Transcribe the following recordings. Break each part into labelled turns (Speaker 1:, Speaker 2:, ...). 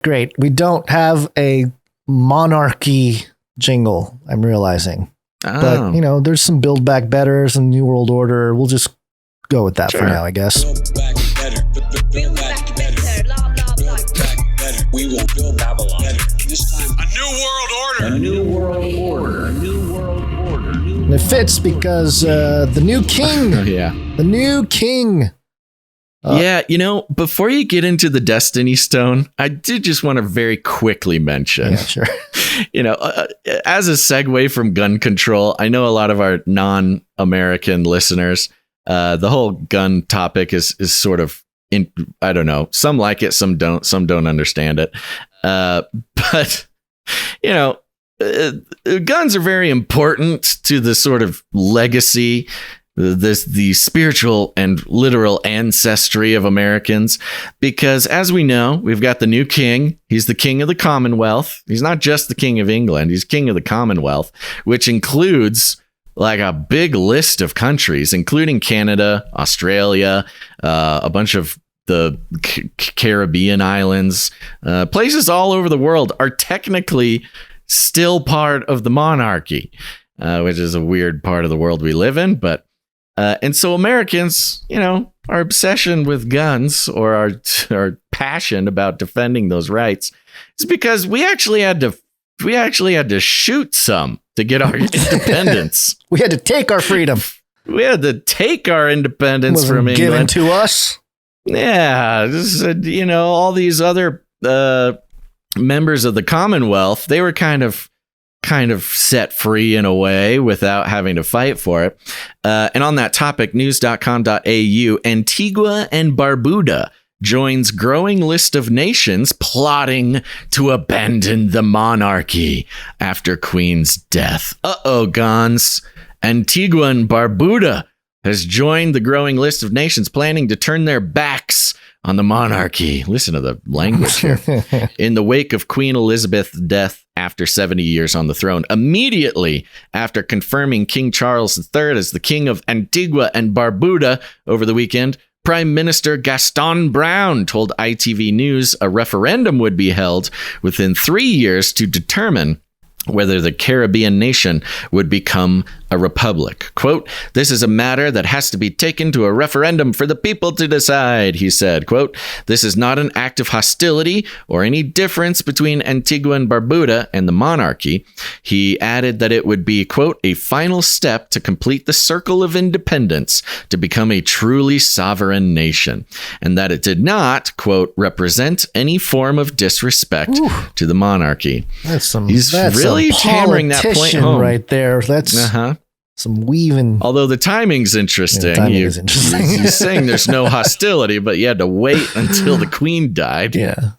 Speaker 1: Great. We don't have a Monarchy jingle, I'm realizing.
Speaker 2: Oh.
Speaker 1: But, you know, there's some Build Back Better, some New World Order. We'll just go with that for now, I guess.
Speaker 3: Build back better. Build back better. Build back better. We will build Babylon better. This time, a new world order.
Speaker 4: A new world order. A new world order.
Speaker 1: And it fits because the new king. The new king.
Speaker 2: Yeah, you know, before you get into the Destiny Stone, I did just want to very quickly mention, you know, as a segue from gun control, I know a lot of our non-American listeners, the whole gun topic is sort of, I don't know, some like it, some don't understand it. But, you know, guns are very important to the sort of legacy, the spiritual and literal ancestry of Americans, because as we know, we've got the new king. He's the king of the Commonwealth. He's not just the king of England. He's king of the Commonwealth, which includes like a big list of countries, including Canada, Australia, a bunch of the Caribbean islands, places all over the world are technically still part of the monarchy, which is a weird part of the world we live in. But and so Americans, you know, our obsession with guns or our passion about defending those rights is because we actually had to shoot some to get our independence.
Speaker 1: We had to take our freedom.
Speaker 2: We had to take our independence from England.
Speaker 1: Given to us.
Speaker 2: Yeah, you know, all these other members of the Commonwealth, they were kind of set free in a way without having to fight for it. And on that topic, news.com.au, Antigua and Barbuda joins growing list of nations plotting to abandon the monarchy after Queen's death. Uh-oh, Gons. Antigua and Barbuda has joined the growing list of nations planning to turn their backs on the monarchy. Listen to the language here. In the wake of Queen Elizabeth's death after 70 years on the throne, immediately after confirming King Charles III as the king of Antigua and Barbuda over the weekend, Prime Minister Gaston Brown told ITV News a referendum would be held within 3 years to determine whether the Caribbean nation would become a republic. Quote, "This is a matter that has to be taken to a referendum for the people to decide," he said. Quote, "This is not an act of hostility or any difference between Antigua and Barbuda and the monarchy." He added that it would be, quote, "a final step to complete the circle of independence to become a truly sovereign nation," and that it did not, quote, "represent any form of disrespect to the monarchy."
Speaker 1: That's
Speaker 2: He's really hammering that point home
Speaker 1: right there. That's some weaving.
Speaker 2: Although the timing's interesting.
Speaker 1: Yeah, the timing is interesting.
Speaker 2: He's saying there's no hostility, but you had to wait until the queen died.
Speaker 1: Yeah.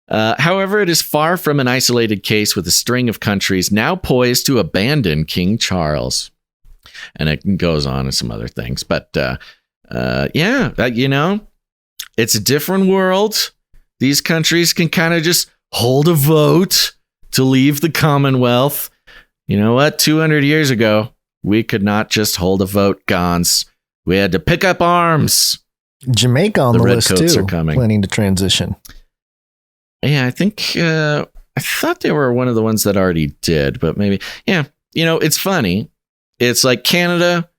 Speaker 2: However, it is far from an isolated case, with a string of countries now poised to abandon King Charles. And it goes on and some other things. But you know, it's a different world. These countries can kind of just hold a vote to leave the Commonwealth. You know what? 200 years ago, we could not just hold a vote, Gons. We had to pick up arms.
Speaker 1: Jamaica on the list too,
Speaker 2: are coming.
Speaker 1: Planning to transition.
Speaker 2: Yeah, I think I thought they were one of the ones that already did, but maybe. Yeah, you know, it's funny. It's like Canada,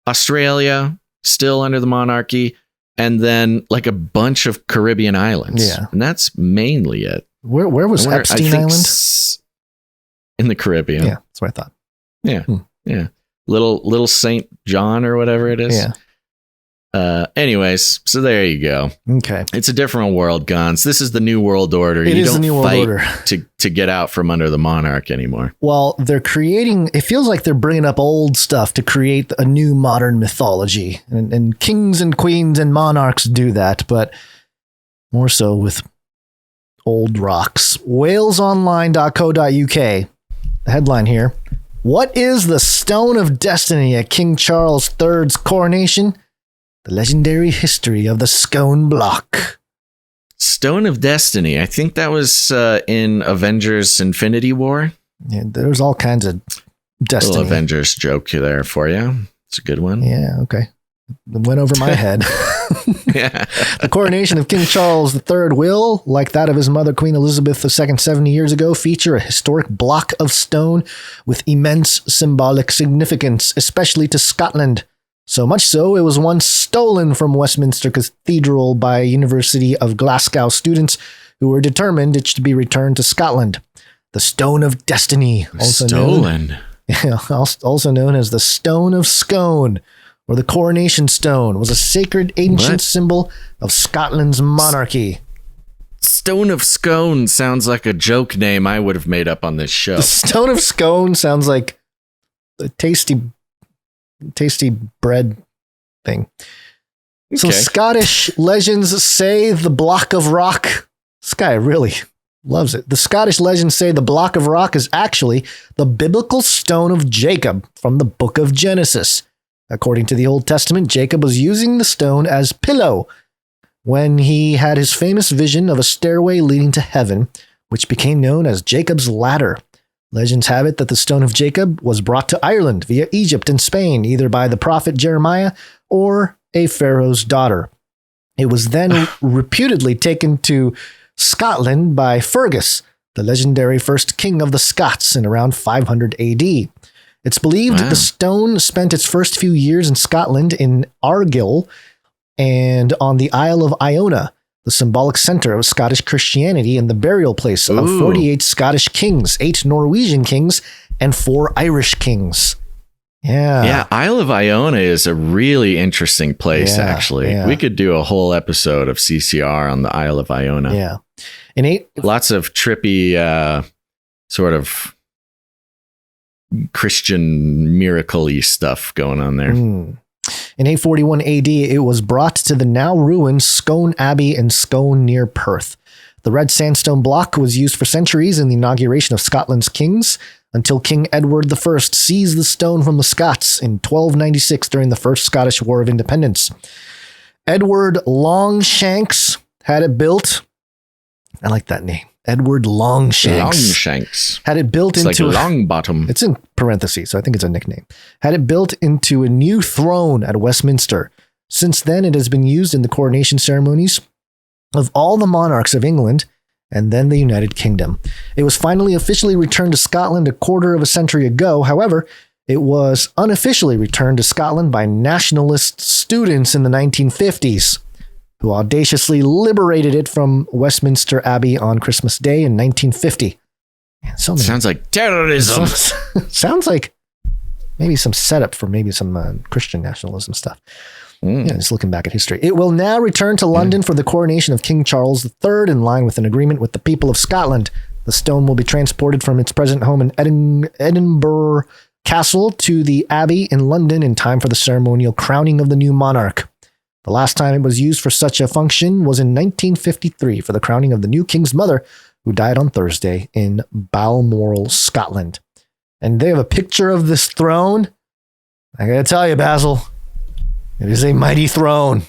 Speaker 2: Australia, still under the monarchy, and then like a bunch of Caribbean islands.
Speaker 1: Yeah,
Speaker 2: and that's mainly it.
Speaker 1: Where was Epstein Island?
Speaker 2: In the Caribbean.
Speaker 1: Yeah, that's what I thought.
Speaker 2: Yeah, yeah. Little St. John or whatever it is.
Speaker 1: Yeah.
Speaker 2: Anyways, so there you go.
Speaker 1: Okay.
Speaker 2: It's a different world, Gons. This is the new world order.
Speaker 1: It is the new world order.
Speaker 2: To get out from under the monarch anymore.
Speaker 1: Well, they're creating, it feels like they're bringing up old stuff to create a new modern mythology. And kings and queens and monarchs do that, but more so with old rocks. Walesonline.co.uk. The headline here: what is the Stone of Destiny at King Charles III's coronation? The legendary history of the Scone Block.
Speaker 2: Stone of Destiny. I think that was in Avengers Infinity War.
Speaker 1: Yeah, there's all kinds of destiny.
Speaker 2: Little Avengers joke there for you. It's a good one.
Speaker 1: Yeah, okay. It went over my head.
Speaker 2: Yeah.
Speaker 1: The coronation of King Charles III will, like that of his mother Queen Elizabeth II 70 years ago, feature a historic block of stone with immense symbolic significance, especially to Scotland. So much so, it was once stolen from Westminster Cathedral by University of Glasgow students who were determined it should be returned to Scotland. The Stone of Destiny, also known as the Stone of Scone, or the Coronation Stone, was a sacred ancient symbol of Scotland's monarchy.
Speaker 2: Stone of Scone sounds like a joke name I would have made up on this show.
Speaker 1: The Stone of Scone sounds like a tasty bread thing. Okay. So Scottish legends say the block of rock. This guy really loves it. The Scottish legends say the block of rock is actually the biblical stone of Jacob from the book of Genesis. According to the Old Testament, Jacob was using the stone as pillow when he had his famous vision of a stairway leading to heaven, which became known as Jacob's Ladder. Legends have it that the Stone of Jacob was brought to Ireland via Egypt and Spain, either by the prophet Jeremiah or a pharaoh's daughter. It was then reputedly taken to Scotland by Fergus, the legendary first king of the Scots, in around 500 AD. It's believed the stone spent its first few years in Scotland in Argyll and on the Isle of Iona, the symbolic center of Scottish Christianity and the burial place of 48 Scottish kings, 8 Norwegian kings, and 4 Irish kings. Yeah,
Speaker 2: Isle of Iona is a really interesting place, actually.
Speaker 1: Yeah.
Speaker 2: We could do a whole episode of CCR on the Isle of Iona.
Speaker 1: Yeah.
Speaker 2: Lots of trippy sort of Christian miracle-y stuff going on there.
Speaker 1: In 841 AD, it was brought to the now ruined Scone Abbey in Scone near Perth. The red sandstone block was used for centuries in the inauguration of Scotland's kings until King Edward I seized the stone from the Scots in 1296 during the First Scottish War of Independence. Edward Longshanks had it built. I like that name. Edward Longshanks. Had it built
Speaker 2: it's
Speaker 1: into
Speaker 2: like Longbottom.
Speaker 1: It's in parentheses, so I think it's a nickname. Had it built into a new throne at Westminster. Since then, it has been used in the coronation ceremonies of all the monarchs of England and then the United Kingdom. It was finally officially returned to Scotland a quarter of a century ago. However, it was unofficially returned to Scotland by nationalist students in the 1950s. Who audaciously liberated it from Westminster Abbey on Christmas Day in 1950. Man,
Speaker 2: sounds like terrorism.
Speaker 1: Sounds like maybe some setup for maybe some Christian nationalism stuff. Yeah, just looking back at history. It will now return to London for the coronation of King Charles III in line with an agreement with the people of Scotland. The stone will be transported from its present home in Edinburgh Castle to the Abbey in London in time for the ceremonial crowning of the new monarch. The last time it was used for such a function was in 1953 for the crowning of the new king's mother, who died on Thursday in Balmoral, Scotland. And they have a picture of this throne. I gotta tell you, Basil, it is a mighty throne.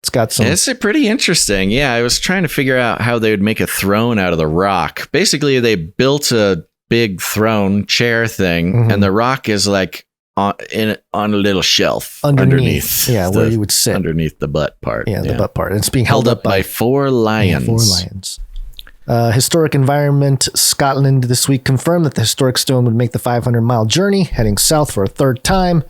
Speaker 1: It's got some...
Speaker 2: It's pretty interesting. Yeah, I was trying to figure out how they would make a throne out of the rock. Basically, they built a big throne chair thing, and the rock is like on a little shelf underneath.
Speaker 1: Yeah, where you would sit.
Speaker 2: Underneath the butt part.
Speaker 1: Yeah, the butt part. It's being held up
Speaker 2: by 4 lions.
Speaker 1: Yeah, 4 lions. Historic Environment Scotland this week confirmed that the historic stone would make the 500-mile journey, heading south for a third time.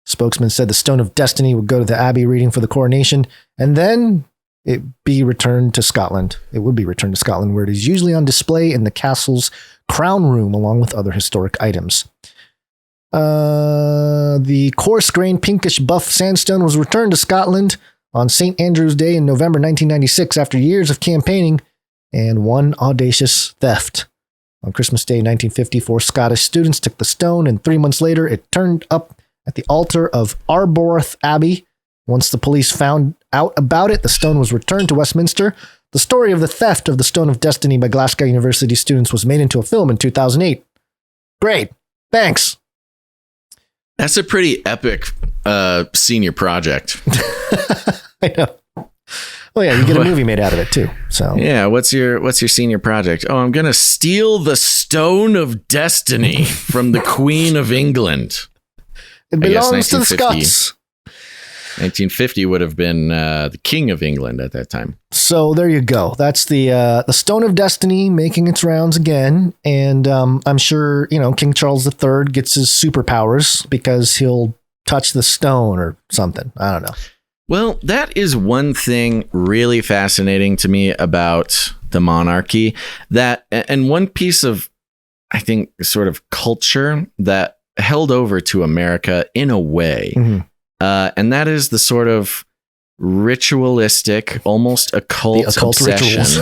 Speaker 1: Spokesman said the Stone of Destiny would go to the Abbey reading for the coronation, and then it be returned to Scotland. It would be returned to Scotland, where it is usually on display in the castle's crown room, along with other historic items. The coarse-grained pinkish buff sandstone was returned to Scotland on St. Andrew's Day in November 1996 after years of campaigning and one audacious theft. On Christmas Day 1954, Scottish students took the stone, and 3 months later, it turned up at the altar of Arbroath Abbey. Once the police found out about it, the stone was returned to Westminster. The story of the theft of the Stone of Destiny by Glasgow University students was made into a film in 2008. Great. Thanks.
Speaker 2: That's a pretty epic senior project.
Speaker 1: I know. Well, yeah, you get a movie made out of it too. So
Speaker 2: yeah, what's your senior project? Oh, I'm gonna steal the Stone of Destiny from the Queen of England.
Speaker 1: It belongs to the Scots.
Speaker 2: 1950 would have been the King of England at that time.
Speaker 1: So there you go. That's the Stone of Destiny making its rounds again. And I'm sure, King Charles III gets his superpowers because he'll touch the stone or something. I don't know.
Speaker 2: Well, that is one thing really fascinating to me about the monarchy, and one piece of, I think, sort of culture that held over to America in a way.
Speaker 1: Mm-hmm.
Speaker 2: And that is the sort of ritualistic, almost occult obsession.
Speaker 1: Rituals.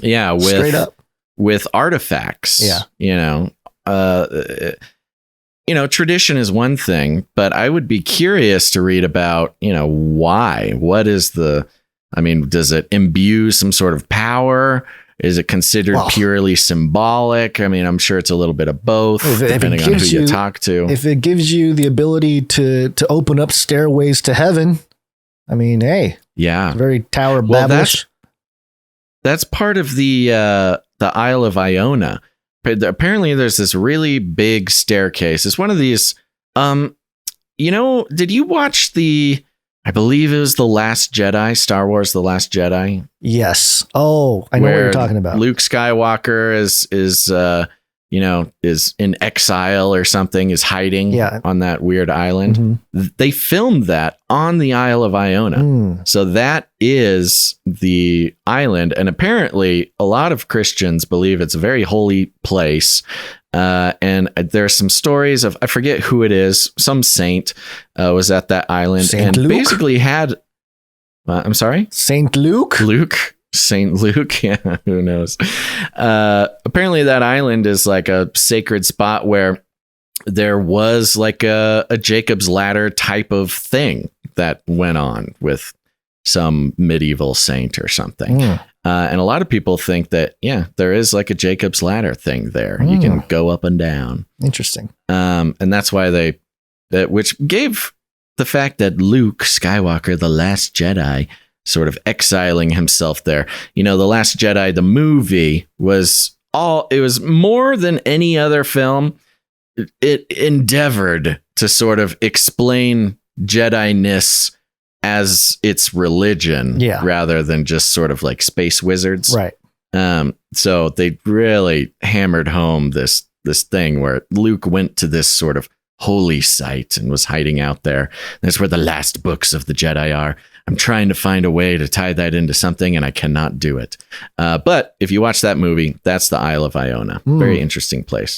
Speaker 2: Yeah,
Speaker 1: Straight up.
Speaker 2: With artifacts.
Speaker 1: Yeah.
Speaker 2: Tradition is one thing, but I would be curious to read about, why. What is does it imbue some sort of power? Is it considered purely symbolic? I mean, I'm sure it's a little bit of both, depending on who you talk to.
Speaker 1: If it gives you the ability to open up stairways to heaven, I mean, hey,
Speaker 2: yeah,
Speaker 1: very Tower of Babel.
Speaker 2: That's part of the Isle of Iona. Apparently, there's this really big staircase. It's one of these. Did you watch I believe it was The Last Jedi, Star Wars: The Last Jedi?
Speaker 1: Yes. Oh, I know what you're talking about.
Speaker 2: Luke Skywalker is in exile or something, is hiding on that weird island. Mm-hmm. They filmed that on the Isle of Iona. So that is the island. And apparently a lot of Christians believe it's a very holy place. And there's some stories of, I forget who it is, some saint was at that island
Speaker 1: Saint Luke?
Speaker 2: Basically had, I'm sorry?
Speaker 1: Saint Luke?
Speaker 2: Saint Luke. Yeah, who knows? Apparently that island is like a sacred spot where there was like a Jacob's ladder type of thing that went on with some medieval saint or something. And a lot of people think that, there is like a Jacob's ladder thing there. You can go up and down.
Speaker 1: Interesting.
Speaker 2: And that's why which gave the fact that Luke Skywalker, the Last Jedi, sort of exiling himself there. The Last Jedi, the movie, it was more than any other film. It endeavored to sort of explain Jedi-ness as its religion, rather than just sort of like space wizards.
Speaker 1: Right.
Speaker 2: So they really hammered home this thing where Luke went to this sort of holy site and was hiding out there. That's where the last books of the Jedi are. I'm trying to find a way to tie that into something, and I cannot do it. But if you watch that movie, that's the Isle of Iona. Very interesting place.